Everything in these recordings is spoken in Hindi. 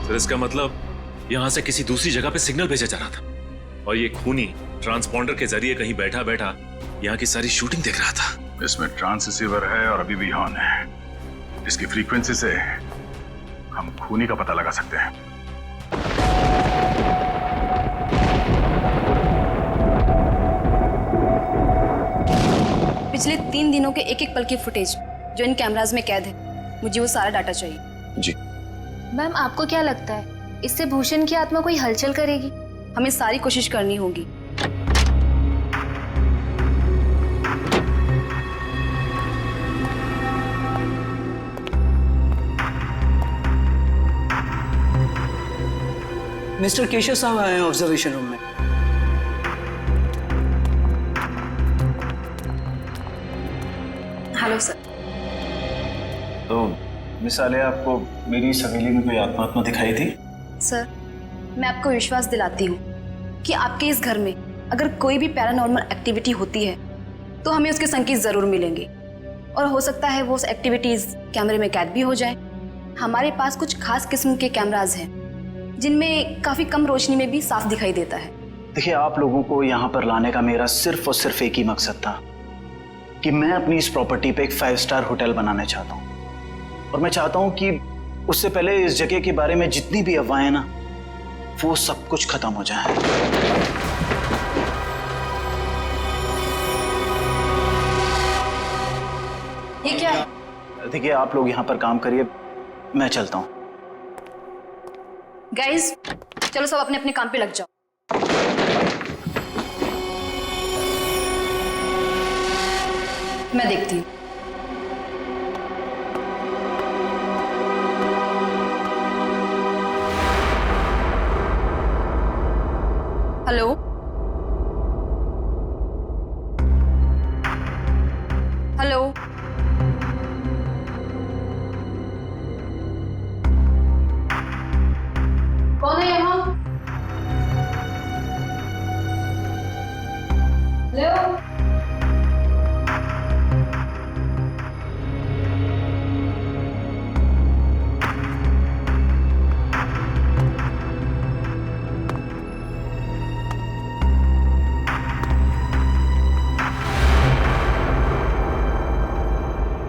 सर इसका मतलब यहां से किसी दूसरी जगह पे सिग्नल भेजा जा रहा था और ये खूनी ट्रांसपॉन्डर के जरिए कहीं बैठा बैठा यहाँ की सारी शूटिंग देख रहा था। इसमें ट्रांससीवर है और अभी भी ऑन है। इसकी फ्रीक्वेंसी से हम खूनी का पता लगा सकते हैं। पिछले 3 दिनों के एक एक पल की फुटेज जो इन कैमराज में कैद है, मुझे वो सारा डाटा चाहिए। जी मैम, आपको क्या लगता है इससे भूषण की आत्मा कोई हलचल करेगी? हमें सारी कोशिश करनी होगी। मिस्टर केशव साहब आए हैं ऑब्जर्वेशन रूम में। Hello sir. तो मिस आलिया, आपको मेरी इस हवेली में कोई आत्मा दिखाई थी? सर, मैं आपको विश्वास दिलाती हूँ कि आपके इस घर में अगर कोई भी पैरानॉर्मल एक्टिविटी होती है तो हमें उसके संकेत जरूर मिलेंगे और हो सकता है वो एक्टिविटीज कैमरे में कैद भी हो जाए। हमारे पास कुछ खास किस्म के कैमराज हैं जिनमें काफी कम रोशनी में भी साफ दिखाई देता है। देखिए, आप लोगों को यहाँ पर लाने का मेरा सिर्फ और सिर्फ एक ही मकसद था कि मैं अपनी इस प्रॉपर्टी पे एक 5 स्टार होटल बनाना चाहता हूँ और मैं चाहता हूँ कि उससे पहले इस जगह के बारे में जितनी भी अफवाहें ना, वो सब कुछ खत्म हो जाए। ये क्या है? देखिए, आप लोग यहाँ पर काम करिए, मैं चलता हूँ। गाइस, चलो सब अपने अपने काम पे लग जाओ। मैं देखती हूँ। हेलो, हेलो, कौन है यहाँ? हेलो,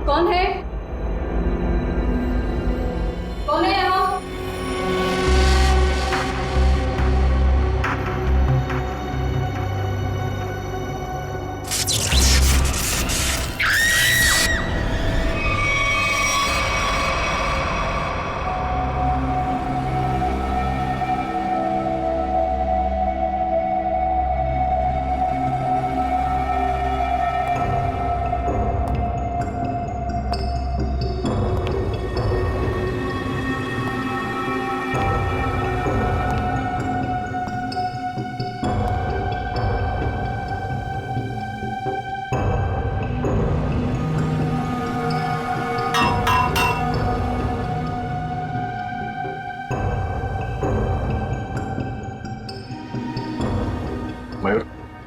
कौन है? कौन है यहाँ? मयूर,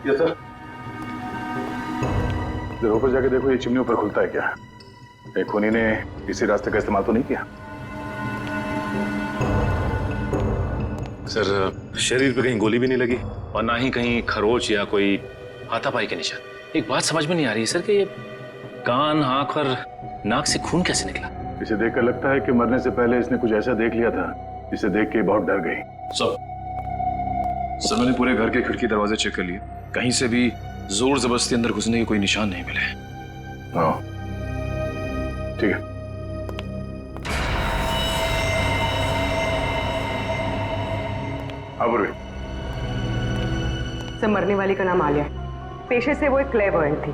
यस सर। जरा ऊपर जाके देखो, ये चिमनी ऊपर खुलता है क्या? एक खूनी ने इसी रास्ते का इस्तेमाल तो नहीं किया? सर, शरीर पे कहीं गोली भी नहीं लगी और ना ही कहीं खरोच या कोई हाथापाई के निशान। एक बात समझ में नहीं आ रही सर कि ये कान, आंख और नाक से खून कैसे निकला? इसे देखकर लगता है कि मरने से पहले इसने कुछ ऐसा देख लिया था जिसे देख के बहुत डर गई। सर, मैंने पूरे घर के खिड़की दरवाजे चेक कर लिए, कहीं से भी जोर जबरदस्ती अंदर घुसने के कोई निशान नहीं मिले। हाँ, ठीक है। सर, मरने वाली का नाम आलिया। पेशे से वो एक क्लेवर्ड थी।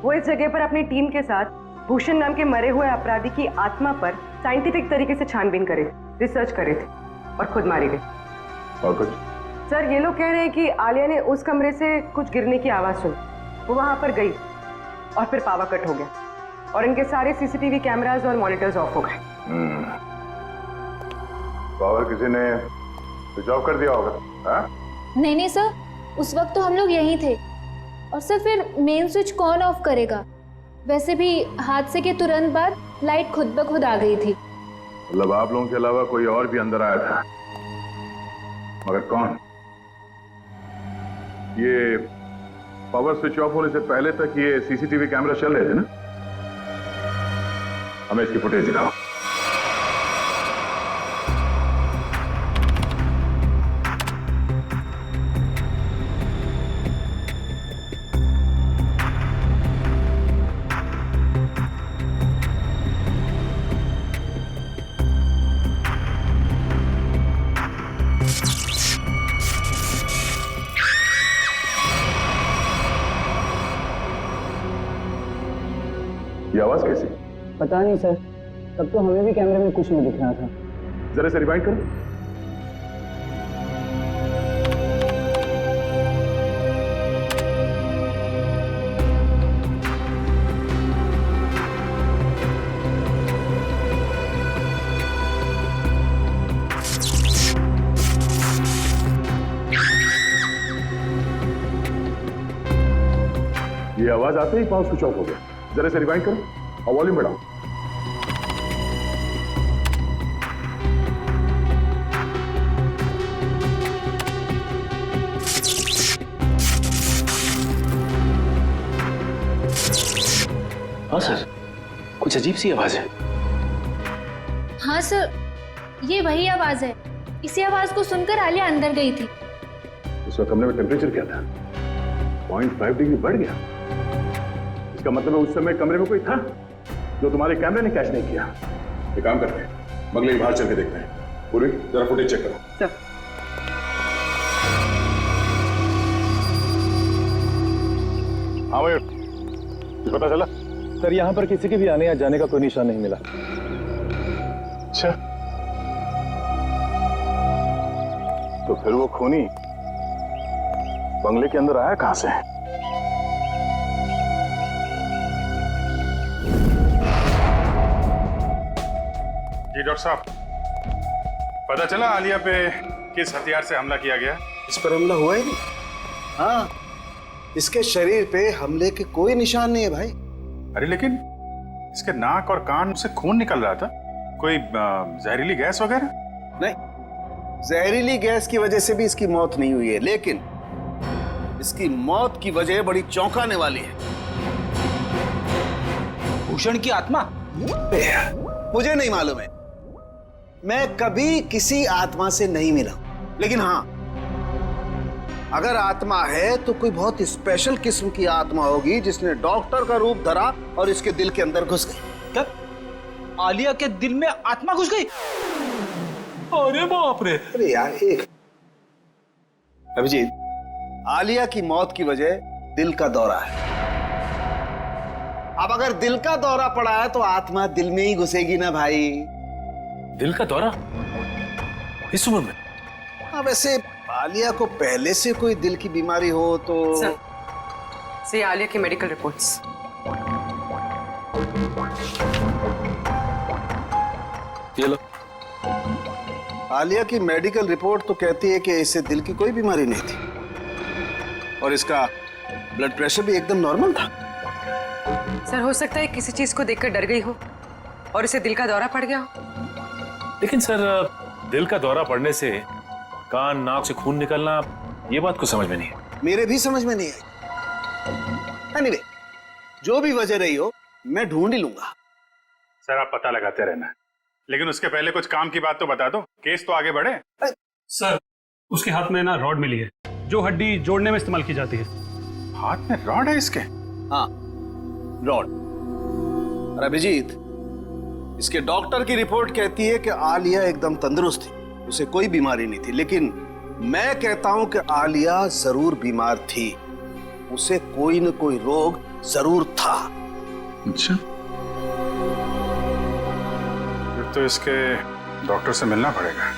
वो इस जगह पर अपनी टीम के साथ भूषण नाम के मरे हुए अपराधी की आत्मा पर साइंटिफिक तरीके से छानबीन करे, रिसर्च करे थे और खुद मारी गई। और कुछ? सर, ये लोग कह रहे हैं कि आलिया ने उस कमरे से कुछ गिरने की आवाज सुनी, वो वहां पर गई और फिर पावर कट हो गया और इनके सारे सीसीटीवी कैमरास और मॉनिटर्स ऑफ हो गए। पावर किसी ने स्विच ऑफ कर दिया होगा। हाँ? नहीं नहीं सर, उस वक्त तो हम लोग यहीं थे। और सर फिर मेन स्विच कौन ऑफ करेगा? वैसे भी हादसे के तुरंत बाद लाइट खुद ब खुद आ गई थी। मतलब आप लोगों के अलावा कोई और भी अंदर आया था, मगर कौन? ये पावर स्विच ऑफ होने से पहले तक ये सीसीटीवी कैमरा चल रहे थे ना? हमें इसकी फुटेज दिखाओ। ये आवाज कैसी? पता नहीं सर, तब तो हमें भी कैमरे में कुछ नहीं दिख रहा था। जरा से रिवाइंड करो। ये आवाज आते ही पावर स्विच ऑफ हो गया। जरा से रिवाइंड करो और वॉल्यूम बढ़ाओ। हाँ सर, कुछ अजीब सी आवाज है। हाँ सर, ये वही आवाज है। इसी आवाज को सुनकर आलिया अंदर गई थी। उसका कमरे में टेम्परेचर क्या था? 0.5 डिग्री बढ़ गया। इसका मतलब है उस समय कमरे में कोई था जो तुम्हारे कैमरे ने कैच नहीं किया। एक काम करते हैं, बगले के बाहर चल के देखते हैं। पूरी जरा फुटेज चेक करो। सर हाँ भाई, कुछ पता चला? सर यहाँ पर किसी के भी आने या जाने का कोई निशान नहीं मिला। अच्छा, तो फिर वो खूनी बंगले के अंदर आया कहां से? जी डॉक्टर साहब, पता चला आलिया पे किस हथियार से हमला किया गया? इस पर हमला हुआ ही नहीं। हाँ, इसके शरीर पे हमले के कोई निशान नहीं है भाई। अरे लेकिन इसके नाक और कान से खून निकल रहा था। कोई जहरीली गैस वगैरह? नहीं, जहरीली गैस की वजह से भी इसकी मौत नहीं हुई है, लेकिन इसकी मौत की वजह बड़ी चौंकाने वाली है। भूषण की आत्मा? मुझे नहीं मालूम है, मैं कभी किसी आत्मा से नहीं मिला, लेकिन हाँ, अगर आत्मा है तो कोई बहुत स्पेशल किस्म की आत्मा होगी जिसने डॉक्टर का रूप धरा और इसके दिल के अंदर घुस गई। कब? आलिया के दिल में आत्मा घुस गई? अरे बाप रे! अरे यार, एक अभिजीत, आलिया की मौत की वजह दिल का दौरा है। अब अगर दिल का दौरा पड़ा है तो आत्मा दिल में ही घुसेगी ना भाई। दिल का दौरा इस उम्र में? हाँ, वैसे आलिया को पहले से कोई दिल की बीमारी हो तो सर, आलिया की मेडिकल रिपोर्ट्स। ये लो। आलिया की मेडिकल रिपोर्ट तो कहती है कि इसे दिल की कोई बीमारी नहीं थी और इसका ब्लड प्रेशर भी एकदम नॉर्मल था। सर, हो सकता है किसी चीज को देखकर डर गई हो और इसे दिल का दौरा पड़ गया हो। लेकिन सर, दिल का दौरा पड़ने से कान नाक से खून निकलना, ये बात को समझ में नहीं है। मेरे भी समझ में नहीं आई। एनीवे, जो भी वजह रही हो, मैं ढूंढ ही लूंगा। सर, आप पता लगाते रहना, लेकिन उसके पहले कुछ काम की बात तो बता दो, केस तो आगे बढ़े। सर, उसके हाथ में ना रॉड मिली है जो हड्डी जोड़ने में इस्तेमाल की जाती है। हाथ में रॉड है इसके? हाँ, रॉड। और अभिजीत, इसके डॉक्टर की रिपोर्ट कहती है कि आलिया एकदम तंदुरुस्त थी, उसे कोई बीमारी नहीं थी, लेकिन मैं कहता हूं कि आलिया जरूर बीमार थी, उसे कोई न कोई रोग जरूर था। अच्छा, फिर तो इसके डॉक्टर से मिलना पड़ेगा।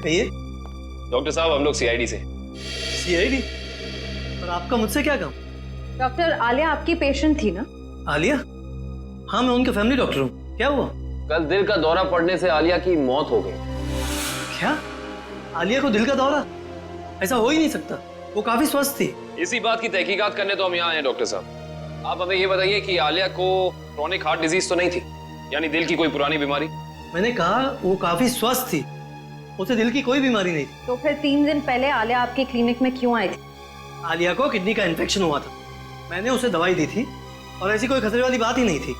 कहिए। डॉक्टर साहब, हम लोग सीआईडी से। सीआईडी? और आपका मुझसे क्या काम? डॉक्टर, आलिया आपकी पेशेंट थी ना? आलिया? हाँ, मैं उनका फैमिली डॉक्टर हूँ। क्या हुआ? कल दिल का दौरा पड़ने से आलिया की मौत हो गई। क्या? आलिया को दिल का दौरा? ऐसा हो ही नहीं सकता, वो काफी स्वस्थ थी। इसी बात की तहकीकात करने तो हम यहाँ आए हैं डॉक्टर साहब। आप हमें ये बताइए कि आलिया को क्रोनिक हार्ट डिजीज तो नहीं थी, यानी दिल की कोई पुरानी बीमारी? मैंने कहा वो काफी स्वस्थ थी, उसे दिल की कोई बीमारी नहीं थी। तो फिर 3 दिन पहले आलिया आपके क्लिनिक में क्यों आई थी? आलिया को किडनी का इन्फेक्शन हुआ था, मैंने उसे दवाई दी थी और ऐसी कोई खतरे वाली बात ही नहीं थी।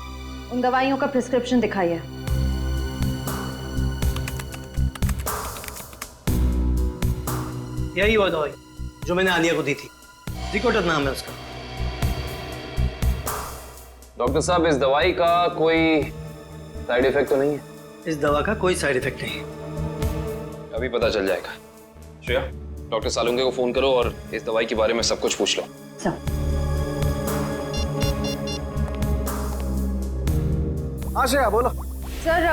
उन दवाइयों का प्रिस्क्रिप्शन दिखाइए। यही वो दवाई जो मैंने आलिया को दी थी, जिकोटर नाम है उसका। डॉक्टर साहब, इस दवाई का कोई साइड इफेक्ट तो नहीं है? इस दवा का कोई साइड इफेक्ट नहीं है। अभी पता चल जाएगा। श्रेया, डॉक्टर सालुंके को फोन करो और इस दवाई के बारे में सब कुछ पूछ लो। हाँ श्रेया बोलो। सर,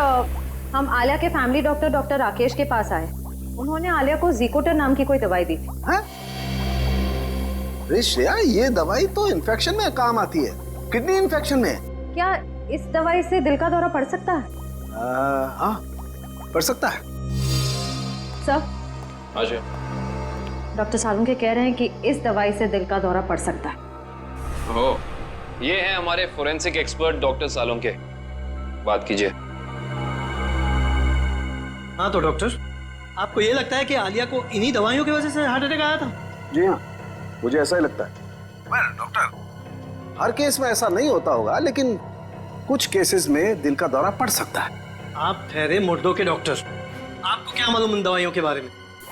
हम आलिया के फैमिली डॉक्टर राकेश के पास आए। उन्होंने आलिया को जिकोटर नाम की कोई दवाई दी थी। अरे श्रेया, ये दवाई तो इन्फेक्शन में काम आती है, किडनी इन्फेक्शन में। क्या इस दवाई से दिल का दौरा पड़ सकता है? हाँ, पड़ सकता है। सर, हाँ श्रेया। डॉक्टर सालुंके कह रहे हैं कि इस दवाई से दिल का दौरा पड़ सकता है। ओह, ये है हमारे फोरेंसिक एक्सपर्ट डॉक्टर सालुंके, बात कीजिए। हाँ तो डॉक्टर, आपको ये लगता है कि आलिया को इन्हीं दवाइयों की वजह से हार्ट अटैक आया था? जी हाँ, मुझे ऐसा ही लगता है। डॉक्टर, हर केस में ऐसा नहीं होता होगा, लेकिन कुछ केसेस में दिल का दौरा पड़ सकता है। आप ठहरे मुर्दों के डॉक्टर, आपको क्या मालूम उन दवाइयों के बारे में?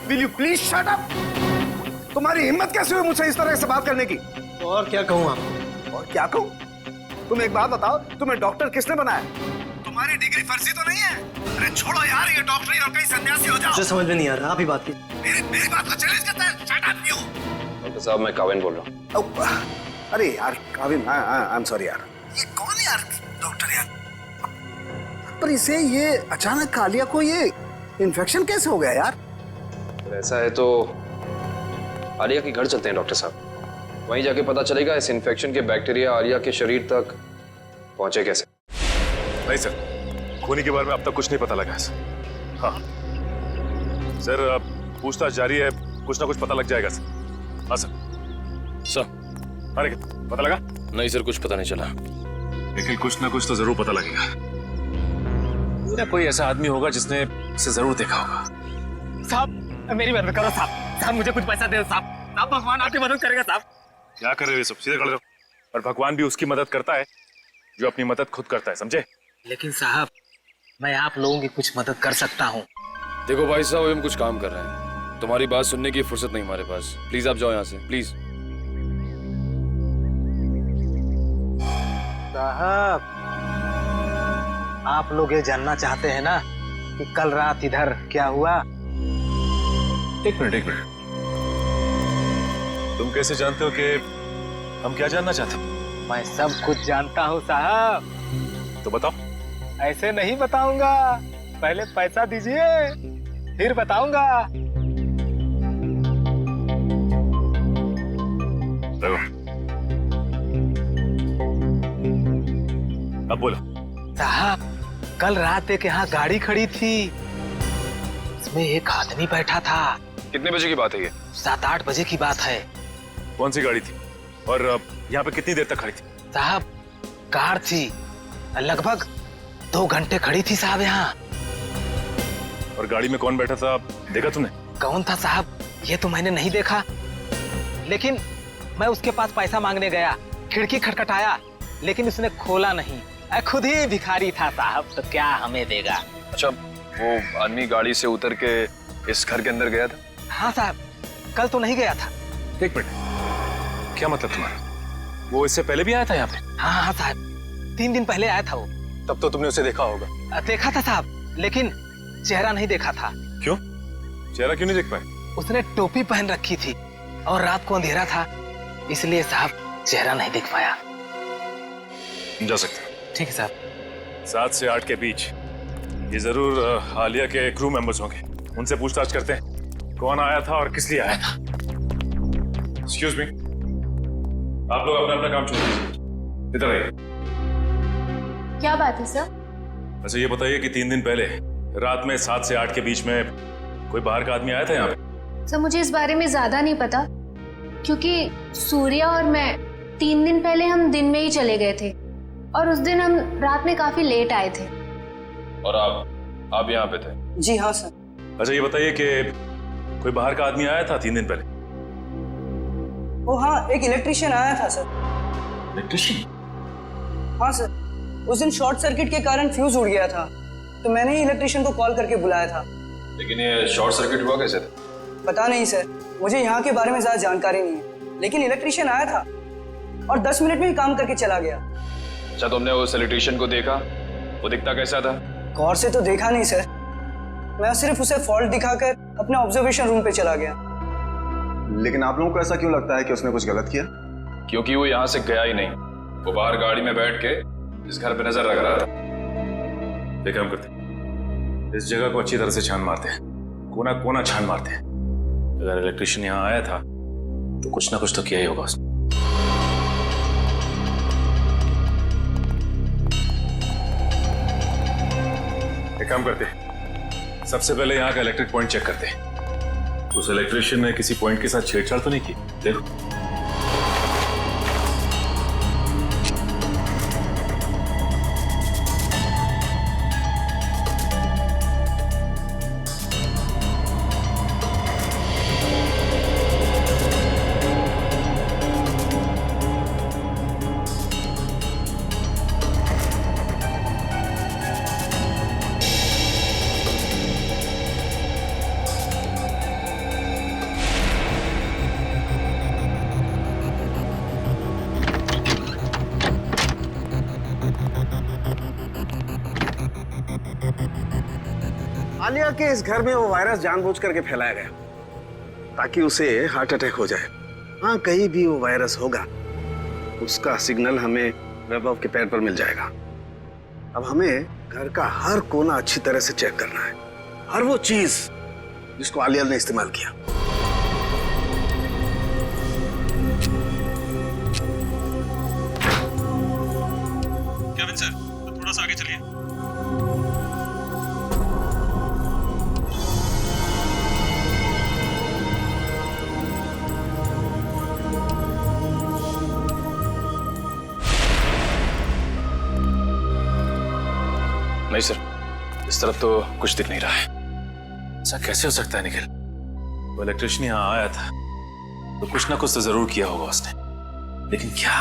Will you please shut up? तुम्हारी हिम्मत कैसे हुई मुझसे इस तरह से बात करने की? और क्या कहूँ आपको? और क्या कहूँ? तुम एक बात बताओ, तुम्हें डॉक्टर किसने बनाया? तुम्हारी डिग्री फर्जी तो नहीं है? अरे छोड़ो यार ये डॉक्टरी और कहीं सन्यासी हो जाओ। मुझे समझ में नहीं आ रहा, आप ही बात कीजिए। मेरी बात को चैलेंज करता है? Shut up you! डॉक्टर साहब, मैं काविन बोल रहा हूँ। अरे यार काविन, आई एम सॉरी यार। ये कौन यार डॉक्टर यार? पर इसे ये अचानक आलिया को ये इन्फेक्शन कैसे हो गया यार? ऐसा है तो आलिया के घर चलते हैं डॉक्टर साहब, वहीं जाके पता चलेगा इस इन्फेक्शन के बैक्टीरिया आलिया के शरीर तक पहुंचे कैसे। नहीं सर, खूनी के बारे में अब तक कुछ नहीं पता लगा है सर। हाँ सर, पूछताछ जारी है, कुछ ना कुछ पता लग जाएगा सर। हाँ सर। सर, अरे पता लगा? नहीं सर, कुछ पता नहीं चला, लेकिन कुछ ना कुछ तो जरूर पता लगेगा। या कोई ऐसा आदमी होगा जिसने इसे जरूर देखा होगा। साहब, मेरी मदद करो साहब। साहब, मुझे कुछ पैसा दे साहब। साहब, भगवान आपकी मदद करेगा साहब। क्या कर रहे हो सब? सीधे खड़े रहो। और भगवान भी उसकी मदद करता है जो अपनी मदद खुद करता है, समझे? लेकिन साहब, मैं आप लोगों की कुछ मदद कर सकता हूँ। देखो भाई साहब, हम कुछ काम कर रहे हैं, तुम्हारी बात सुनने की फुर्सत नहीं हमारे पास। प्लीज आप जाओ यहाँ से, प्लीज। साहब, आप लोग ये जानना चाहते हैं ना कि कल रात इधर क्या हुआ? एक मिनट। तुम कैसे जानते हो कि हम क्या जानना चाहते हैं? मैं सब कुछ जानता हूँ साहब। तो बताओ। ऐसे नहीं बताऊंगा, पहले पैसा दीजिए फिर बताऊंगा। अब बोलो। साहब, कल रात एक यहाँ गाड़ी खड़ी थी, इसमें एक आदमी बैठा था। कितने बजे की बात है ये? 7-8 बजे की बात है। कौन सी गाड़ी थी और यहाँ पे कितनी देर तक खड़ी थी? साहब, कार थी, लगभग 2 घंटे खड़ी थी साहब यहाँ। और गाड़ी में कौन बैठा था, देखा तूने? कौन था साहब, ये तो मैंने नहीं देखा, लेकिन मैं उसके पास पैसा मांगने गया, खिड़की खटखटाया, लेकिन उसने खोला नहीं। खुद ही भिखारी था साहब, तो क्या हमें देगा। अच्छा, वो आदमी गाड़ी से उतर के इस घर के अंदर गया था? हाँ साहब, कल तो नहीं गया था। एक मिनट, क्या मतलब तुम्हारा? वो इससे पहले भी आया था यहाँ पे? हाँ साहब, 3 दिन पहले आया था वो। तब तो तुमने उसे देखा होगा। देखा था साहब, लेकिन चेहरा नहीं देखा था। क्यों? चेहरा क्यों नहीं देख पाए? उसने टोपी पहन रखी थी और रात को अंधेरा था, इसलिए साहब चेहरा नहीं देख पाया। जा सकते हैं। ठीक है साहब। 7 से 8 के बीच ये जरूर आलिया के क्रू मेंबर्स होंगे, उनसे पूछताछ करते हैं कौन आया था और किस लिए आया था। एक्सक्यूज मी, आप लोग अपना अपना काम छोड़ दीजिए, इधर आइए। क्या बात है सर? अच्छा ये बताइए कि 3 दिन पहले रात में 7 से 8 के बीच में कोई बाहर का आदमी आया था यहाँ पे? सर मुझे इस बारे में ज्यादा नहीं पता, क्योंकि सूर्या और मैं 3 दिन पहले हम दिन में ही चले गए थे और उस दिन हम रात में काफी लेट आए थे। और आप यहाँ पे थे? जी हाँ सर। अच्छा ये बताइए कि कोई बाहर का आदमी आया था 3 दिन पहले? ओ हाँ, एक इलेक्ट्रिशियन आया था सर। इलेक्ट्रिशियन? हाँ सर, उस दिन शॉर्ट सर्किट के कारण फ्यूज उड़ गया था, तो मैंने ही इलेक्ट्रिशियन को कॉल करके बुलाया था। लेकिन ये शॉर्ट सर्किट हुआ कैसे था? पता नहीं सर, मुझे यहाँ के बारे में ज्यादा जानकारी नहीं है, लेकिन इलेक्ट्रिशियन आया था और 10 मिनट में ही काम करके चला गया। अच्छा, तुमने उस इलेक्ट्रिशियन को देखा? वो दिखता कैसा था? गौर से तो देखा नहीं सर, मैं सिर्फ उसे फॉल्ट दिखाकर अपने ऑब्जर्वेशन रूम पे चला गया। लेकिन आप लोगों को ऐसा क्यों लगता है कि उसने कुछ गलत किया? क्योंकि वो यहाँ से गया ही नहीं, वो बाहर गाड़ी में बैठ के इस घर पे नजर रख रहा था। एक काम करते, इस जगह को अच्छी तरह से छान मारते हैं, कोना कोना छान मारते हैं। अगर इलेक्ट्रिशियन यहाँ आया था तो कुछ ना कुछ तो किया ही होगा उसने। एक काम करते, सबसे पहले यहाँ का इलेक्ट्रिक पॉइंट चेक करते हैं। उस इलेक्ट्रिशियन ने किसी पॉइंट के साथ छेड़छाड़ तो नहीं की? देखो। आलिया के इस घर में वो वायरस जानबूझ करके फैलाया गया ताकि उसे हार्ट अटैक हो जाए। हाँ, कहीं भी वो वायरस होगा उसका सिग्नल हमें वैभव के पैर पर मिल जाएगा। अब हमें घर का हर कोना अच्छी तरह से चेक करना है, हर वो चीज जिसको आलिया ने इस्तेमाल किया। केविन सर, तो थोड़ा सा आगे चलिए। नहीं सर, इस तरफ तो कुछ दिख नहीं रहा है। ऐसा कैसे हो सकता है निखिल? वो इलेक्ट्रिशियन यहाँ आया था तो कुछ ना कुछ तो जरूर किया होगा उसने, लेकिन क्या?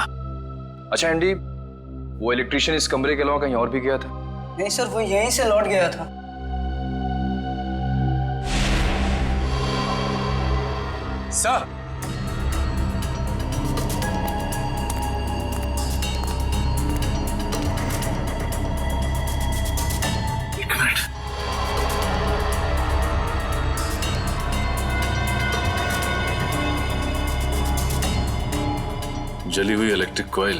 अच्छा एंडी, वो इलेक्ट्रिशियन इस कमरे के अलावा कहीं और भी गया था? नहीं सर, वो यहीं से लौट गया था। सर, जली हुई इलेक्ट्रिक कॉइल,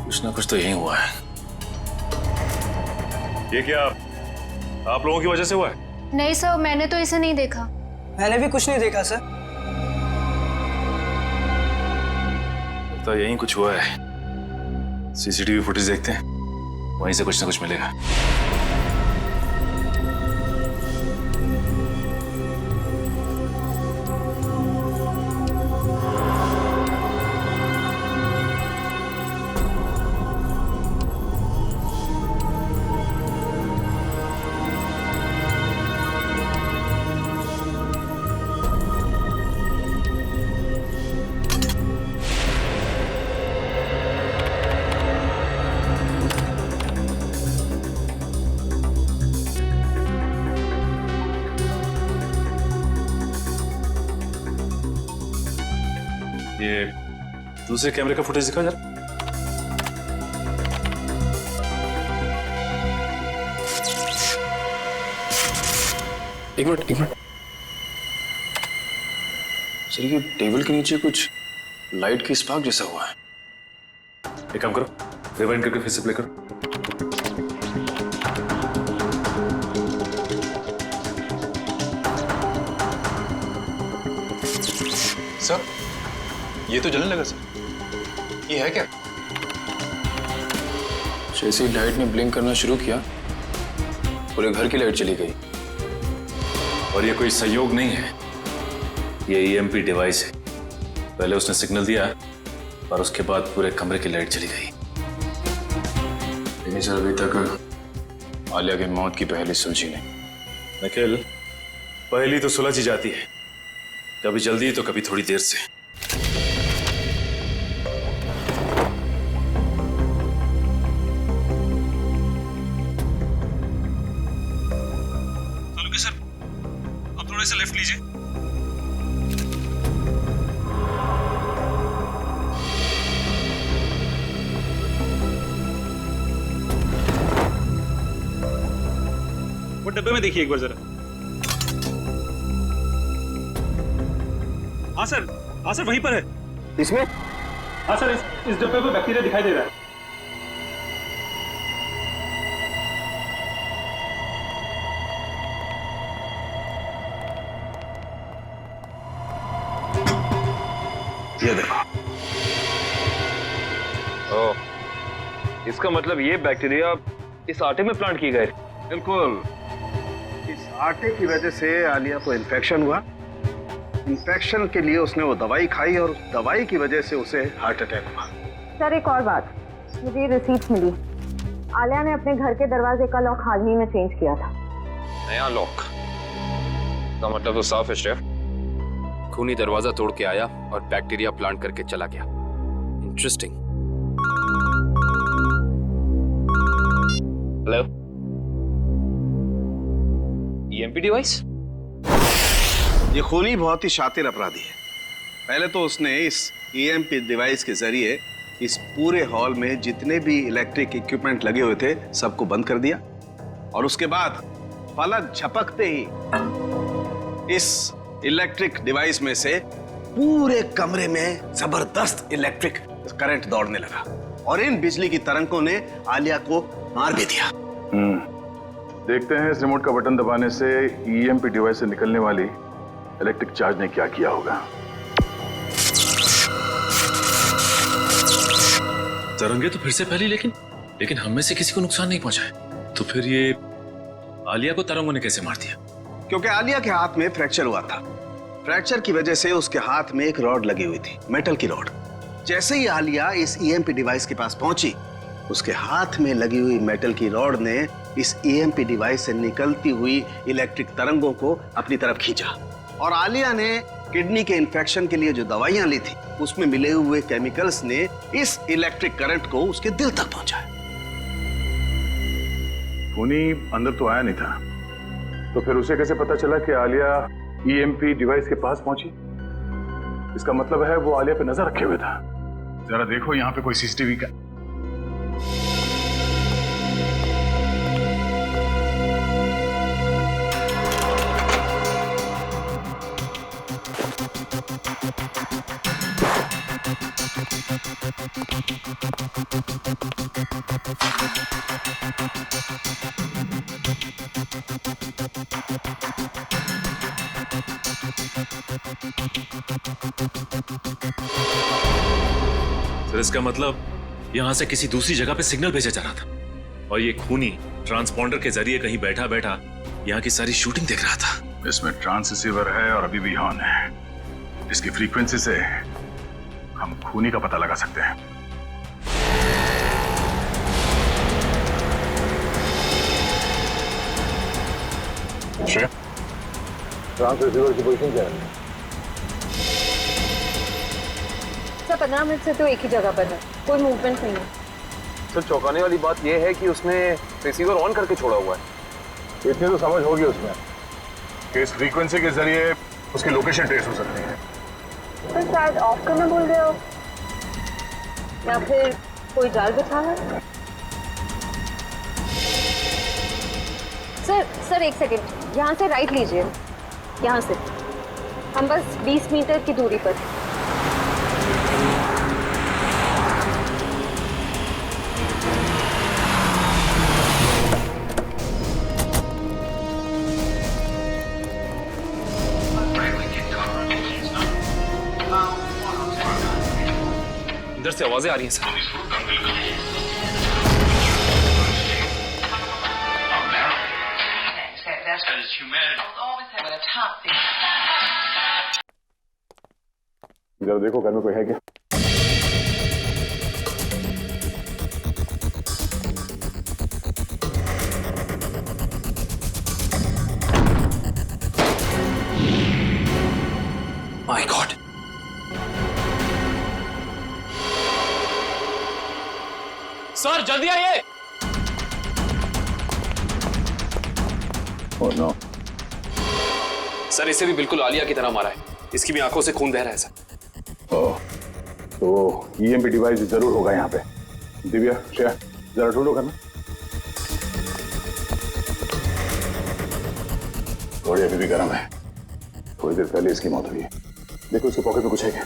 कुछ ना कुछ तो यही हुआ है। ये क्या आप लोगों की वजह से हुआ है? नहीं सर, मैंने तो इसे नहीं देखा। मैंने भी कुछ नहीं देखा सर। तो यही कुछ हुआ है। सीसीटीवी फुटेज देखते हैं, वहीं से कुछ ना कुछ मिलेगा। ये दूसरे कैमरे का फुटेज दिखा जरा। एक मिनट सर, ये टेबल के नीचे कुछ लाइट की स्पार्क जैसा हुआ है। एक काम करो, रिवाइंड करके फिर से प्ले करो। सर, ये तो जलने लगा सर। ये है क्या? जैसे ही लाइट ने ब्लिंक करना शुरू किया, पूरे घर की लाइट चली गई और ये कोई संयोग नहीं है, ये ईएमपी डिवाइस है। पहले उसने सिग्नल दिया और उसके बाद पूरे कमरे की लाइट चली गई। लेकिन सर अभी तक आलिया की मौत की पहेली सुलझी नहीं। निखिल, पहेली तो सुलझ ही जाती है, कभी जल्दी तो कभी थोड़ी देर से। सर अब थोड़े से लेफ्ट लीजिए। वो डब्बे में देखिए एक बार जरा। हाँ सर वहीं पर है। इसमें? हाँ सर, इस डब्बे में बैक्टीरिया दिखाई दे रहा है। ये देखो। ओह, इसका मतलब ये बैक्टीरिया इस आटे में प्लांट किए गए। बिल्कुल, इस आटे की वजह से आलिया को इन्फेक्शन हुआ। इन्फेक्शन के लिए उसने वो दवाई खाई और उस दवाई की वजह से उसे हार्ट अटैक हुआ। सर एक और बात, मुझे ये रिसीट्स मिली। आलिया ने अपने घर के दरवाजे का लॉक हाल ही में चेंज किया था। नया लॉक का मतलब तो साफ है शेफ। खूनी दरवाजा तोड़ के आया और बैक्टीरिया प्लांट करके चला गया। इंटरेस्टिंग। Hello, EMP device? ये खूनी बहुत ही शातिर अपराधी है। पहले तो उसने इस ईएमपी डिवाइस के जरिए इस पूरे हॉल में जितने भी इलेक्ट्रिक इक्विपमेंट लगे हुए थे सबको बंद कर दिया, और उसके बाद पलक झपकते ही इस इलेक्ट्रिक डिवाइस में से पूरे कमरे में जबरदस्त इलेक्ट्रिक करंट दौड़ने लगा और इन बिजली की तरंगों ने आलिया को मार भी दिया। देखते हैं इस रिमोट का बटन दबाने से ईएमपी डिवाइस से निकलने वाली इलेक्ट्रिक चार्ज ने क्या किया होगा। तरंगे तो फिर से फैली, लेकिन हम में से किसी को नुकसान नहीं पहुंचा है। तो फिर ये आलिया को तरंगों ने कैसे मार दिया? क्योंकि आलिया के हाथ में फ्रैक्चर हुआ था। फ्रैक्चर की वजह से उसके हाथ में एक रॉड लगी हुई थी, मेटल की रॉड। जैसे ही आलिया इस ईएमपी डिवाइस के पास पहुंची, उसके हाथ में लगी हुई मेटल की रॉड ने इस ईएमपी डिवाइस से निकलती हुई इलेक्ट्रिक तरंगों को अपनी तरफ खींचा, और आलिया ने किडनी के इन्फेक्शन के लिए जो दवाइयां ली थी उसमें मिले हुए केमिकल्स ने इस इलेक्ट्रिक करंट को उसके दिल तक पहुंचाया। खूनी अंदर तो आया नहीं था, तो फिर उसे कैसे पता चला कि आलिया ईएमपी डिवाइस के पास पहुंची? इसका मतलब है वो आलिया पे नजर रखे हुए था। जरा देखो यहाँ पे कोई सीसीटीवी का। सर इसका मतलब यहां से किसी दूसरी जगह पे सिग्नल भेजा जा रहा था, और ये खूनी ट्रांसपॉन्डर के जरिए कहीं बैठा बैठा यहाँ की सारी शूटिंग देख रहा था। इसमें ट्रांससीवर है और अभी भी ऑन है। इसकी फ्रीक्वेंसी से हम खूनी का पता लगा सकते हैं। ट्रांससीवर की पोजीशन क्या है? सर 15 मिनट से तो एक ही जगह पर है, कोई मूवमेंट नहीं है। सर चौंकाने वाली बात यह है कि उसने रिसीवर ऑन करके छोड़ा हुआ है। इतनी तो समझ होगी उसमें कि इस फ्रीक्वेंसी के जरिए उसकी लोकेशन ट्रेस हो सकती है। सर शायद ऑफ करना बोल रहे हो, या फिर कोई जाल बिछा है। सर एक सेकेंड, यहाँ से राइट लीजिए, यहाँ से। हम बस 20 मीटर की दूरी पर। इधर से आवाजें आ रही हैं सर। जरा देखो घर में कोई है क्या? माय गॉड, सर जल्दी आइए। Oh no. सर इसे भी बिल्कुल आलिया की तरह मारा है, इसकी भी आंखों से खून बह रहा है सर। ओह, तो ईएमपी डिवाइस जरूर होगा यहाँ पे। दिव्या, श्रेया, जरा ढूंढो घर में। थोड़ी अभी भी गर्म है, थोड़ी देर पहले इसकी मौत हुई है। देखो इसके पॉकेट में कुछ है क्या?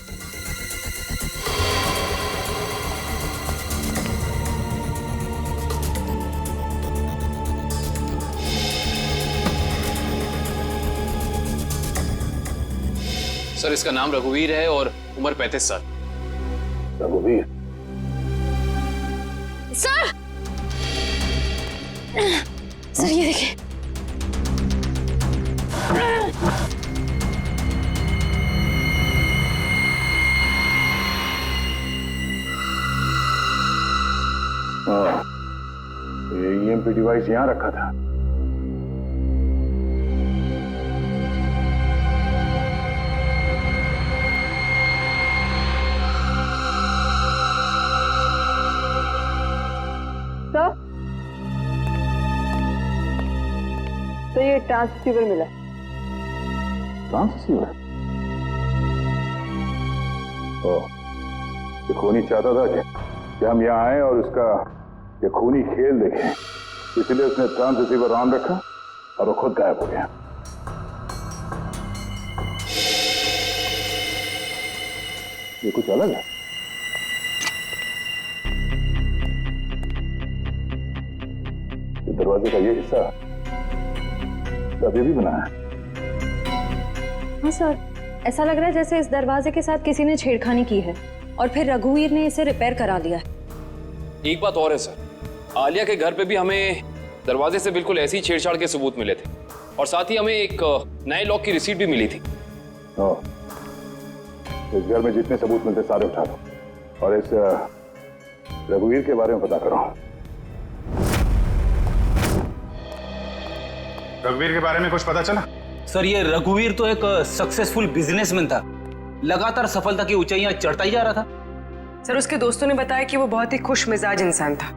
सर इसका नाम रघुवीर है और उम्र 35 साल। रघुवीर? सर सर ये देखिए। ये ईएमपी डिवाइस यहां रखा था। तो ये ट्रांससीवर मिला। ट्रांससीवर? ओह, ये खूनी चाहता था कि हम यहाँ आए और उसका ये खूनी खेल देखें, इसलिए उसने ट्रांससीवर ऑन रखा और वो खुद गायब हो गया। ये कुछ अलग है। ये दरवाजे का ये हिस्सा अभी भी बना है। हाँ सर, ऐसा लग रहा है जैसे इस दरवाजे के साथ किसी ने छेड़खानी की है और फिर रघुवीर ने इसे रिपेयर करा दिया है। एक बात और है सर, आलिया के घर पे भी हमें दरवाजे से बिल्कुल ऐसे ही छेड़छाड़ के सबूत मिले थे और साथ ही हमें एक नए लॉक की रिसीट भी मिली थी। इस घर में जितने सबूत मिलते सारे उठा दो और इस रघुवीर के बारे में पता करो। रघुवीर के बारे में कुछ पता चला? सर ये रघुवीर तो एक सक्सेसफुल बिजनेसमैन था, लगातार सफलता की ऊंचाइयां चढ़ता ही जा रहा था। सर उसके दोस्तों ने बताया कि वो बहुत ही खुश मिजाज इंसान था।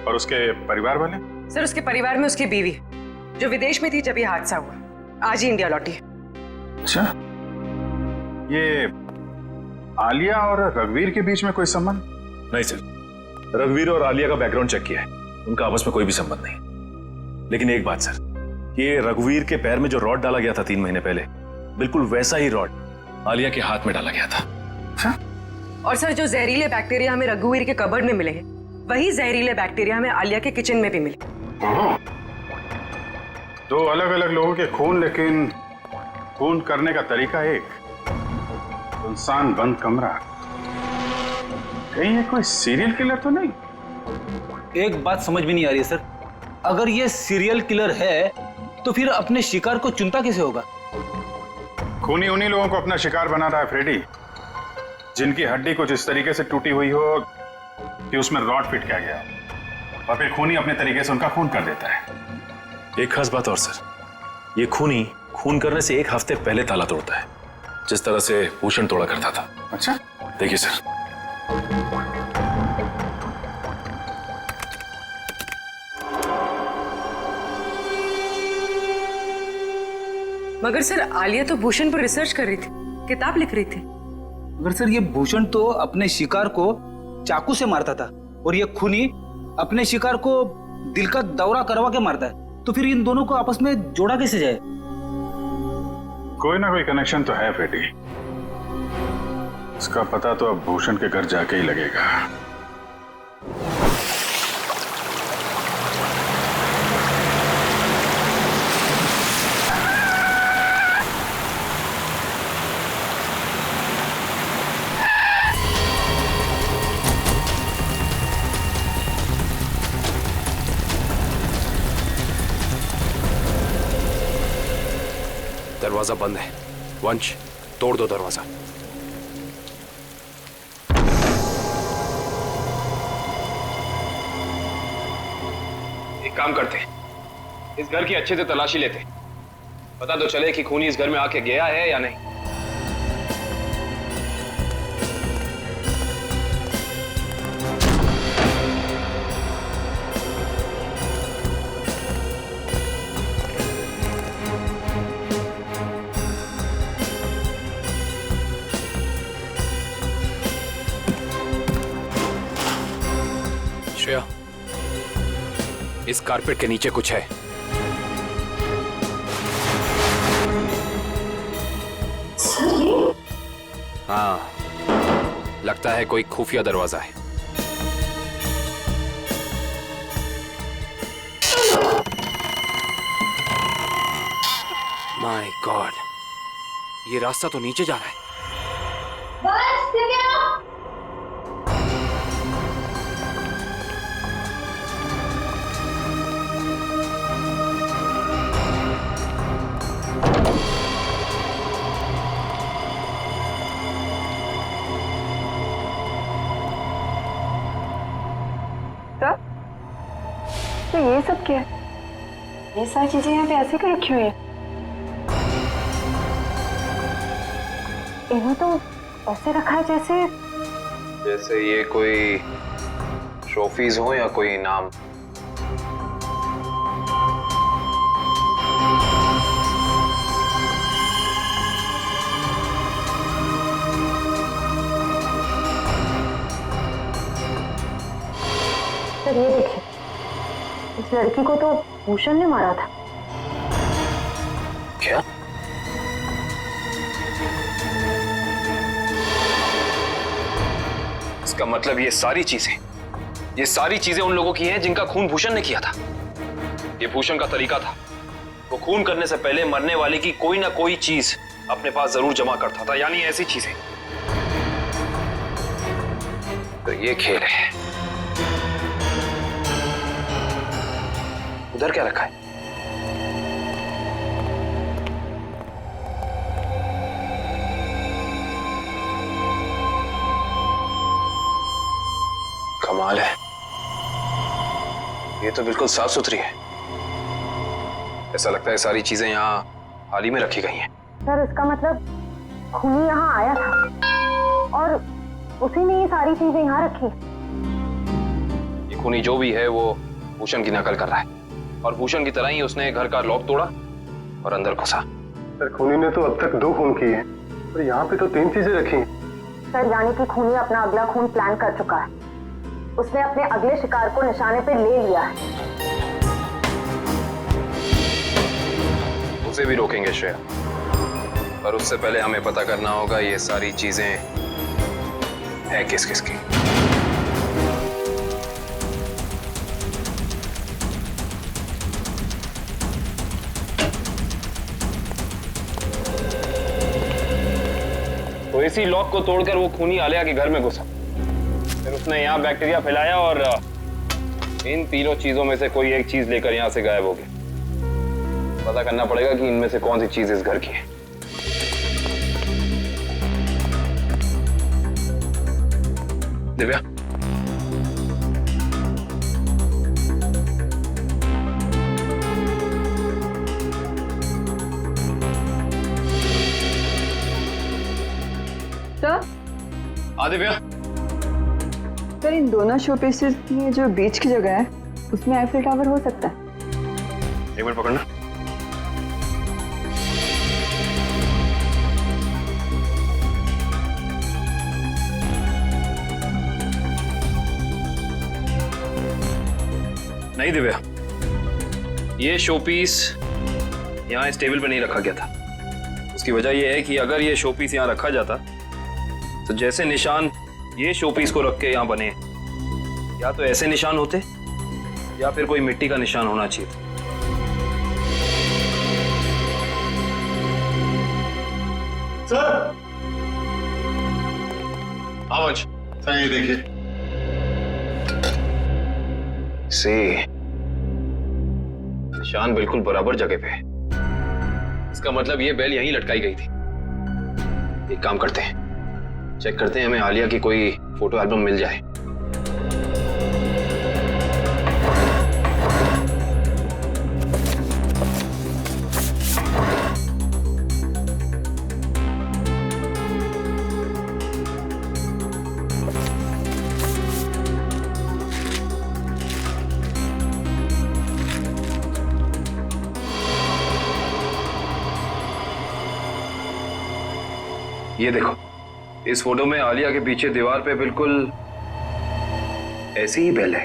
और उसके परिवार वाले? सर उसके परिवार में उसकी बीवी जो विदेश में थी जब ये हादसा हुआ, आज ही इंडिया लौटी है। अच्छा, ये आलिया और रघुवीर के बीच में कोई संबंध? नहीं सर, रघुवीर और आलिया का बैकग्राउंड चेक किया है, उनका आपस में कोई भी संबंध नहीं। लेकिन एक बात सर, ये रघुवीर के पैर में जो रॉड डाला गया था 3 महीने पहले, बिल्कुल वैसा ही रॉड आलिया के हाथ में डाला गया था। हाँ? और सर जो जहरीले बैक्टीरिया हमें रघुवीर के कबर्ड में मिले हैं, वही जहरीले बैक्टीरिया हमें आलिया के किचन में भी मिले। दो अलग अलग लोगों के खून, लेकिन खून करने का तरीका एक। इंसान बंद कमरा, कहीं ये कोई सीरियल किलर तो नहीं? एक बात समझ में नहीं आ रही है सर, अगर ये सीरियल किलर है तो फिर अपने शिकार को चुनता कैसे होगा? खूनी उन्हीं लोगों को अपना शिकार बना रहा है फ्रेडी, जिनकी हड्डी कुछ इस तरीके से टूटी हुई हो कि उसमें रॉड फिट किया गया, और फिर खूनी अपने तरीके से उनका खून कर देता है। एक खास बात और सर, ये खूनी खून करने से 1 हफ्ते पहले ताला तोड़ता है, जिस तरह से भूषण तोड़ा करता था। अच्छा, देखिए सर, मगर सर आलिया तो भूषण पर रिसर्च कर रही थी, किताब लिख रही थी। मगर सर ये भूषण तो अपने शिकार को चाकू से मारता था और ये खूनी अपने शिकार को दिल का दौरा करवा के मारता है, तो फिर इन दोनों को आपस में जोड़ा कैसे जाए? कोई ना कोई कनेक्शन तो है फ्रेडी, इसका पता तो अब भूषण के घर जाके ही लगेगा। दरवाजा बंद है। वंश, तोड़ दो दरवाजा। एक काम करते हैं, इस घर की अच्छे से तलाशी लेते हैं, पता तो चले कि खूनी इस घर में आके गया है या नहीं। श्रेया, इस कारपेट के नीचे कुछ है। हाँ, लगता है कोई खुफिया दरवाजा है। माय गॉड, ये रास्ता तो नीचे जा रहा है। तो ये सब क्या है? ये सारी चीजें यहाँ पे ऐसे क्यों रखी हुई है? इन्हें तो ऐसे रखा है जैसे ये कोई ट्रॉफीज हो या कोई इनाम। सर ये देखिए, इस लड़की को तो भूषण ने मारा था। क्या? इसका मतलब ये सारी चीजें उन लोगों की हैं जिनका खून भूषण ने किया था। ये भूषण का तरीका था, वो खून करने से पहले मरने वाले की कोई ना कोई चीज अपने पास जरूर जमा करता था, यानी ऐसी चीजें। तो ये खेल है। उधर क्या रखा है? कमाल है, ये तो बिल्कुल साफ सुथरी है। ऐसा लगता है सारी चीजें यहाँ हाल ही में रखी गई हैं। सर इसका मतलब खूनी यहाँ आया था और उसी ने ये सारी चीजें यहाँ रखी। ये खूनी जो भी है वो भूषण की नकल कर रहा है, और भूषण की तरह ही उसने घर का लॉक तोड़ा और अंदर घुसा। सर खूनी ने तो अब तक 2 खून किए हैं और यहाँ पे तो 3 चीजें रखी हैं। सर यानी कि खूनी अपना अगला खून प्लान कर चुका है। उसने अपने अगले शिकार को निशाने पे ले लिया है। उसे भी रोकेंगे श्रेया, पर उससे पहले हमें पता करना होगा ये सारी चीजें है किस किस की। तो इसी लॉक को तोड़कर वो खूनी आलिया के घर में घुसा, फिर उसने यहाँ बैक्टीरिया फैलाया और इन तीनों चीजों में से कोई एक चीज लेकर यहाँ से गायब हो गया। पता करना पड़ेगा कि इनमें से कौन सी चीज इस घर की है। दिव्या, दिव्या, सर इन दोनों शो पीसेस में जो बीच की जगह है उसमें आईफिल टावर हो सकता है। एक मिनट पकड़ना। नहीं दिव्या, ये शो पीस यहाँ इस टेबल पे नहीं रखा गया था। उसकी वजह यह है कि अगर ये शो पीस यहाँ रखा जाता तो जैसे निशान ये शो पीस को रख के यहाँ बने, या तो ऐसे निशान होते या फिर कोई मिट्टी का निशान होना चाहिए। सर, वंश, सर ये देखिए। निशान बिल्कुल बराबर जगह पे है। इसका मतलब ये बेल यहीं लटकाई गई थी। एक काम करते हैं, चेक करते हैं हमें आलिया की कोई फोटो एल्बम मिल जाए। ये देखो, इस फोटो में आलिया के पीछे दीवार पे बिल्कुल ऐसी ही बेल है।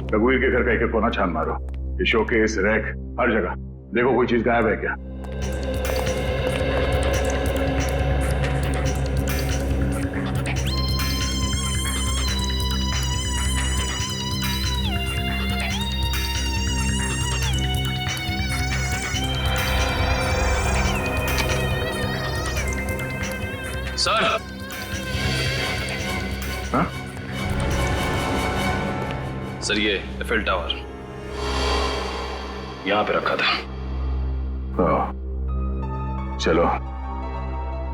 रघुवीर के घर का एक कोना छान मारो, ये शोकेस, रैक, हर जगह देखो कोई चीज गायब है क्या। सर, हाँ? सर ये एफएल टावर यहां पे रखा था। चलो,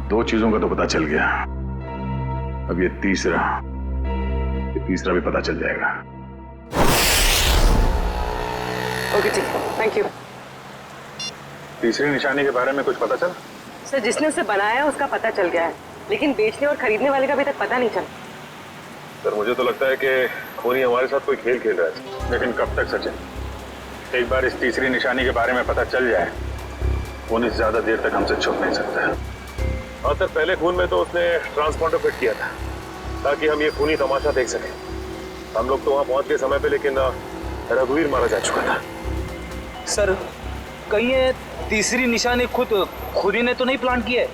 दो चीजों का तो पता चल गया, अब ये तीसरा भी पता चल जाएगा। ओके ठीक, थैंक यू। तीसरी निशानी के बारे में कुछ पता चला? सर, जिसने उसे बनाया उसका पता चल गया है, लेकिन बेचने और खरीदने वाले का अभी तक पता नहीं चला। सर मुझे तो लगता है कि खूनी हमारे साथ कोई खेल खेल रहा है, लेकिन कब तक सचिन? एक बार इस तीसरी निशानी के बारे में पता चल जाए, खूनी ज्यादा देर तक हमसे छुप नहीं सकता है। और सर पहले खून में तो उसने ट्रांसपॉन्डर फिट किया था ताकि हम ये खूनी तमाशा देख सकें। हम लोग तो वहां पहुंच गए समय पे, लेकिन रघुवीर मारा जा चुका था। सर, कहीं ये तीसरी निशानी खुद ही ने तो नहीं प्लान की है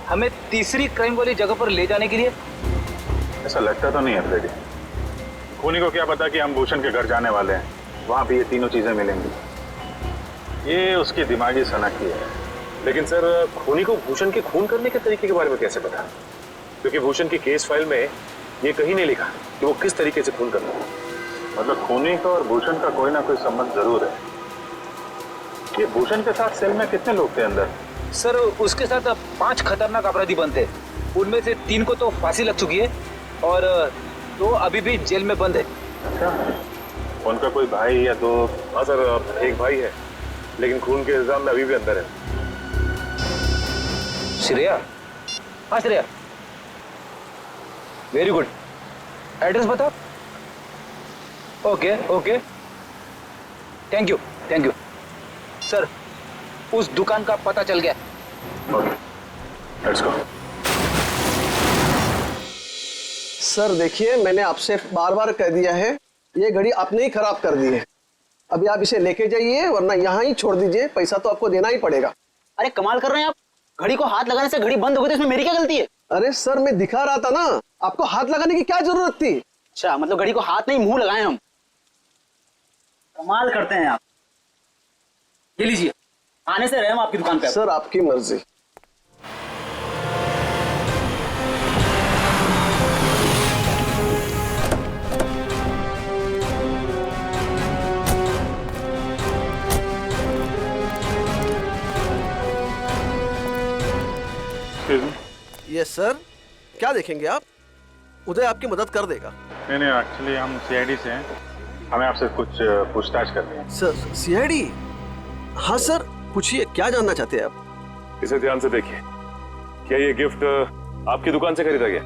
हमें तीसरी क्राइम वाली जगह पर ले जाने के लिए? ऐसा लगता तो नहीं है फ्रेडी। खूनी को क्या पता कि हम भूषण के घर जाने वाले हैं, वहां भी ये तीनों चीजें मिलेंगी। ये उसकी दिमागी सनक ही है। लेकिन सर, खूनी को भूषण के खून करने के तरीके के बारे में कैसे पता? क्योंकि भूषण की केस फाइल में ये कहीं नहीं लिखा कि वो किस तरीके से खून करता है। मतलब खूनी का और भूषण का कोई ना कोई संबंध जरूर है। ये भूषण के साथ सेल में कितने लोग थे अंदर? सर, उसके साथ 5 खतरनाक अपराधी बंद थे। उनमें से 3 को तो फांसी लग चुकी है और 2 अभी भी जेल में बंद है। अच्छा, उनका कोई भाई या दो? हाँ सर, एक भाई है, लेकिन खून के इल्जाम में अभी भी अंदर है। श्रेया? हाँ श्रेया, वेरी गुड। एड्रेस बताओ। Okay okay, thank you thank you. Sir, उस दुकान का पता चल गया। Let's go. सर देखिए, मैंने आपसे बार बार कह दिया है, ये घड़ी आपने ही खराब कर दी है। अभी आप इसे लेके जाइए, वरना यहाँ ही छोड़ दीजिए, पैसा तो आपको देना ही पड़ेगा। अरे कमाल कर रहे हैं आप, घड़ी को हाथ लगाने से घड़ी बंद हो गई तो इसमें मेरी क्या गलती है? अरे सर, मैं दिखा रहा था ना, आपको हाथ लगाने की क्या जरूरत थी? अच्छा, मतलब घड़ी को हाथ नहीं मुंह लगाए हम। कमाल करते हैं आप। ये लीजिए, आने से रहे हम आपकी दुकान पे। सर आपकी मर्जी। यस सर, क्या देखेंगे आप? उदय आपकी मदद कर देगा। नहीं, एक्चुअली हम सीआईडी से हैं, हमें आपसे कुछ पूछताछ करनी है। Sir CID? हाँ सर, पूछिए, क्या जानना चाहते हैं आप? इसे ध्यान से देखिए। क्या ये गिफ्ट आपकी दुकान से खरीदा गया?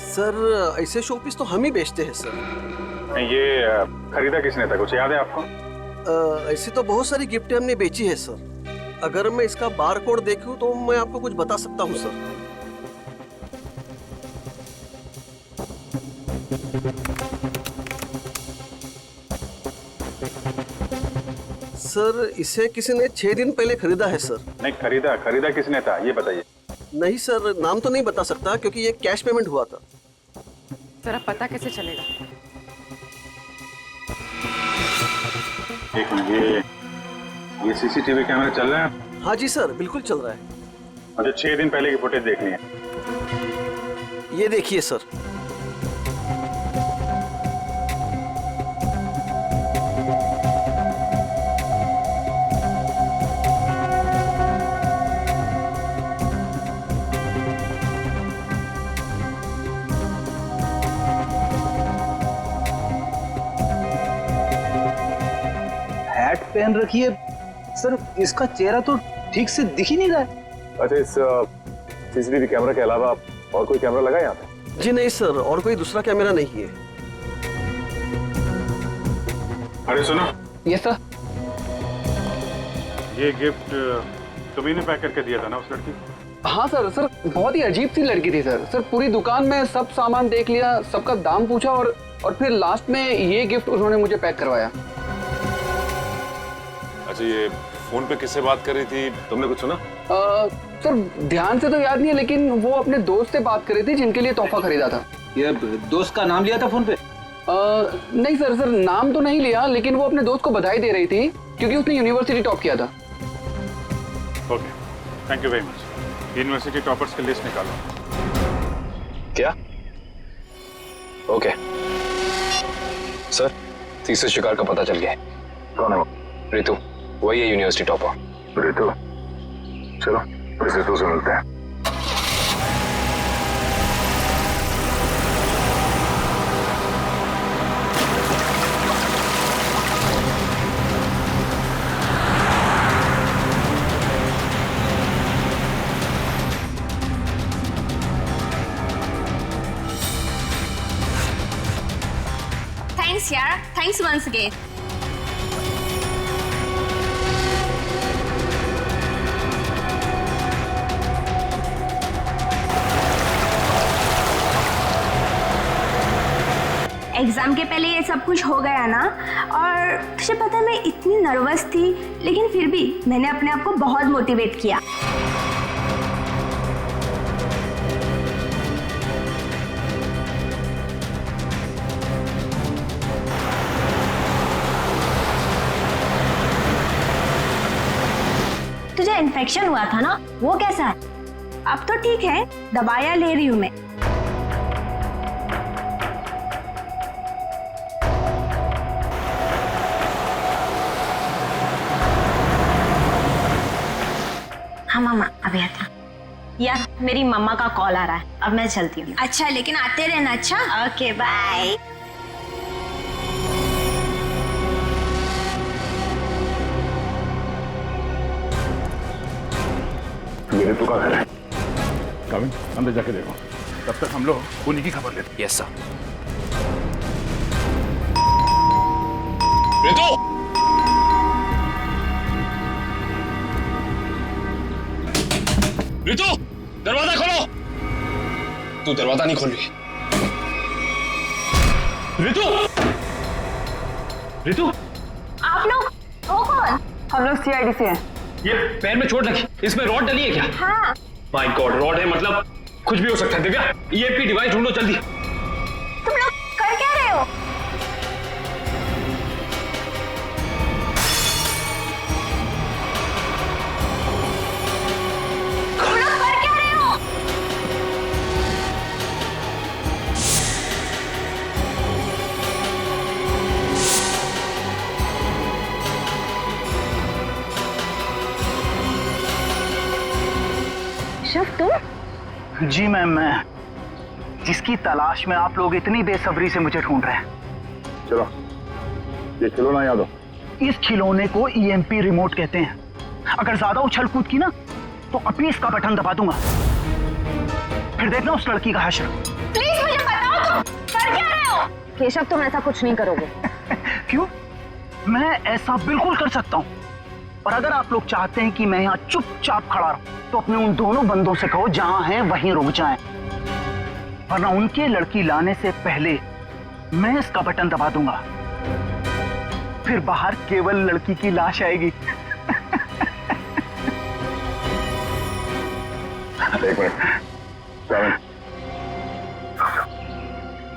सर ऐसे शोपीस तो हम ही बेचते हैं सर। नहीं, ये खरीदा किसने था, कुछ याद है आपको? ऐसी तो बहुत सारी गिफ्टें हमने बेची है सर। अगर मैं इसका बार कोड देखूं तो मैं आपको कुछ बता सकता हूं सर। सर इसे किसी ने 6 दिन पहले खरीदा है सर। नहीं, खरीदा किसने था ये बताइए। नहीं सर, नाम तो नहीं बता सकता क्योंकि ये कैश पेमेंट हुआ था। सर अब पता कैसे चलेगा? एक मिनट, ये सीसीटीवी कैमरा चल रहा है? हाँ जी सर, बिल्कुल चल रहा है। मुझे 6 दिन पहले की फुटेज देखनी है। ये देखिए सर। हैट पहन रखी है। सर इसका चेहरा तो ठीक से दिख ही नहीं रहा है। अच्छा, इस सीसीटीवी कैमरा के अलावा और कोई कैमरा लगा है यहाँ पे? जी नहीं सर, और कोई दूसरा कैमरा नहीं है। अरे सुनो, यस सर। ये गिफ्ट तुम्ही ने पैक करके दिया था ना उस लड़की को? हाँ सर। सर बहुत ही अजीब सी लड़की थी सर। सर पूरी दुकान में सब सामान देख लिया, सबका दाम पूछा और फिर लास्ट में ये गिफ्ट उन्होंने मुझे पैक करवाया। अच्छा, ये फोन पे किससे बात कर रही थी, तुमने कुछ सुना? सर ध्यान से तो याद नहीं है, लेकिन वो अपने दोस्त से बात कर रही थी जिनके लिए तोहफा खरीदा था। ये दोस्त का नाम लिया था फोन पे? नहीं सर, सर नाम तो नहीं लिया, लेकिन वो अपने दोस्त को बधाई दे रही थी क्योंकि उसने यूनिवर्सिटी टॉप किया था। Okay, thank you very much. University toppers की लिस्ट निकालो। क्या? ओके सर, तीसरे शिकार का पता चल गया है। कौन है वो? रितु, वही है यूनिवर्सिटी टॉपर। रितु? चलो इस रितु से मिलते हैं। Thanks यार, thanks once again. एग्जाम के पहले ये सब कुछ हो गया ना, और तुझे पता है मैं इतनी नर्वस थी, लेकिन फिर भी मैंने अपने आप को बहुत मोटिवेट किया। तुझे इन्फेक्शन हुआ था ना, वो कैसा है? अब तो ठीक है, दवाइयाँ ले रही हूँ मैं। हाँ मामा, अभी आता। यार मेरी मम्मा का कॉल आ रहा है, अब मैं चलती हूँ। अच्छा, लेकिन आते रहना। अच्छा, ओके बाय। ये रितु का घर है। कमिंग, अंदर जाके देखो, तब तक हम लोग उन्हीं की खबर लेते हैं। Yes sir. रितु! रितु, दरवाजा खोलो। तू दरवाजा नहीं खोल रही। रितु! रितु! आप लोग हो कौन? हम लोग सीआईडी से हैं। ये पैर में चोट लगी, इसमें रॉड डली है क्या? हाँ। माय गॉड, रॉड है मतलब कुछ भी हो सकता है। दिव्या, ईएमपी डिवाइस ढूंढो जल्दी। तुम लोग कर क्या रहे हो? तुम लोग कर क्या रहे हो? शफ, तुम? जी मैम, मैं जिसकी तलाश में आप लोग इतनी बेसब्री से मुझे ढूंढ रहे हैं। चलो, ये खिलौना याद हो। इस खिलौने को ईएमपी रिमोट कहते हैं। अगर ज्यादा उछल कूद की ना तो अभी इसका बटन दबा दूंगा, फिर देखना उस लड़की का हश्र। प्लीज मुझे बताओ, तुम कर क्या रहे हो? केशव, तुम ऐसा कुछ नहीं करोगे। क्यों? मैं ऐसा बिल्कुल कर सकता हूँ। और अगर आप लोग चाहते हैं कि मैं यहाँ चुपचाप खड़ा रहूं, तो अपने उन दोनों बंदों से कहो जहां हैं वहीं रुक जाएं, वरना उनके लड़की लाने से पहले मैं इसका बटन दबा दूंगा, फिर बाहर केवल लड़की की लाश आएगी। एक मिनट,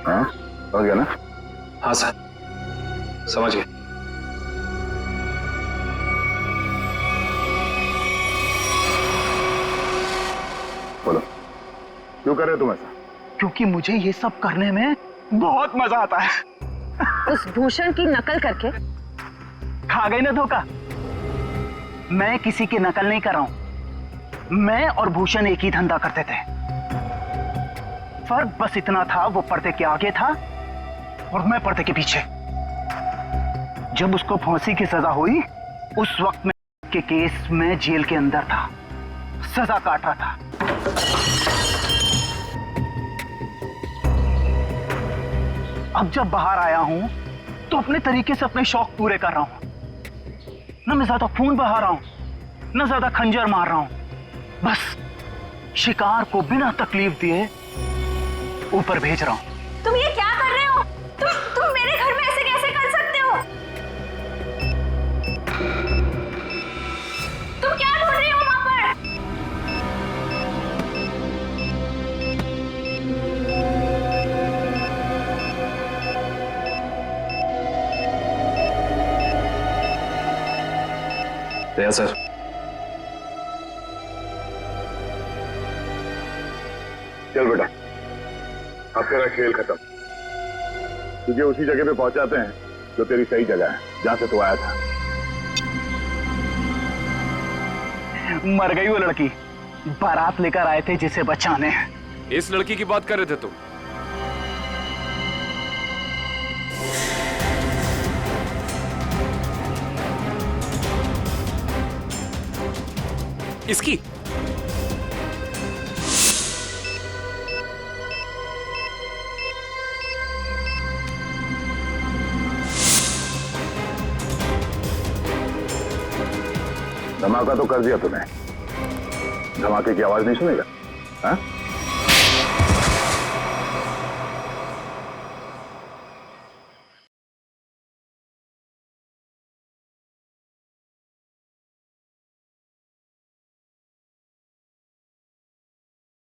हाँ हो गया ना? हाँ सर, समझ गए। बोलो, क्यों कर रहे हो तुम ऐसा? क्योंकि मुझे ये सब करने में बहुत मजा आता है। उस भूषण की नकल करके खा गई ना धोखा। मैं किसी की नकल नहीं कर रहा हूं। मैं और भूषण एक ही धंधा करते थे, फर्क बस इतना था, वो पर्दे के आगे था और मैं पर्दे के पीछे। जब उसको फांसी की सजा हुई उस वक्त में के केस में जेल के अंदर था, सजा काट रहा था। अब जब बाहर आया हूं तो अपने तरीके से अपने शौक पूरे कर रहा हूं। न मैं ज्यादा खून बहा रहा हूं, न ज्यादा खंजर मार रहा हूं, बस शिकार को बिना तकलीफ दिए ऊपर भेज रहा हूं। तुम ये क्या कर रहे हो? तुम मेरे घर में ऐसे कैसे कर सकते हो? तुम क्या ढूंढ रही हो वहां पर? दया सर, चल बेटा, अब तेरा खेल खत्म। तुझे उसी जगह पे पहुंचाते हैं जो तेरी सही जगह है, जहां से तू आया था। मर गई वो लड़की, बारात लेकर आए थे जिसे बचाने। इस लड़की की बात कर रहे थे तुम? इसकी? धमाका तो कर दिया तूने, धमाके की आवाज नहीं सुनेगा? हाँ?